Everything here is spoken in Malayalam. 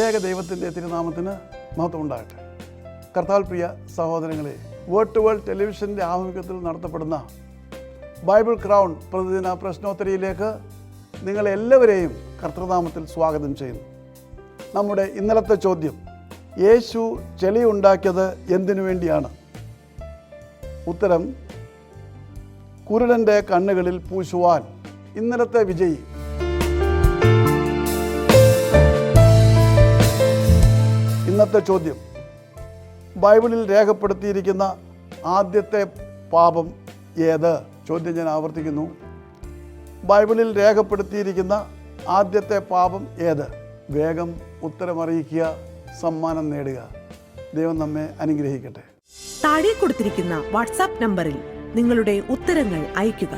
ത്രിയേക ദൈവത്തിൻ്റെ തിരുനാമത്തിന് മഹത്വം ഉണ്ടാകട്ടെ. കർത്താവിൽ പ്രിയ സഹോദരങ്ങളെ, വേർഡ് ടു വേൾഡ് ടെലിവിഷൻ്റെ ആഭിമുഖ്യത്തിൽ നടത്തപ്പെടുന്ന ബൈബിൾ ക്രൗൺ പ്രതിദിന പ്രശ്നോത്തരിയിലേക്ക് നിങ്ങളെല്ലാവരെയും കർത്തൃനാമത്തിൽ സ്വാഗതം ചെയ്യുന്നു. നമ്മുടെ ഇന്നലത്തെ ചോദ്യം, യേശു ചെളി ഉണ്ടാക്കിയത് എന്തിനു വേണ്ടിയാണ്? ഉത്തരം, കുരുടൻ്റെ കണ്ണുകളിൽ പൂശുവാൻ. ഇന്നലത്തെ വിജയി. ഇന്നത്തെ ചോദ്യം, ബൈബിളിൽ രേഖപ്പെടുത്തിയിരിക്കുന്ന ആദ്യത്തെ പാപം ഏത്? ചോദ്യം ഞാൻ ആവർത്തിക്കുന്നു. ബൈബിളിൽ രേഖപ്പെടുത്തിയിരിക്കുന്ന ആദ്യത്തെ പാപം ഏത്? വേഗം ഉത്തരമറിയിക്കുക, സമ്മാനം നേടുക. ദൈവം നമ്മെ അനുഗ്രഹിക്കട്ടെ. താഴെ കൊടുത്തിരിക്കുന്ന വാട്സാപ്പ് നമ്പറിൽ നിങ്ങളുടെ ഉത്തരങ്ങൾ അയയ്ക്കുക.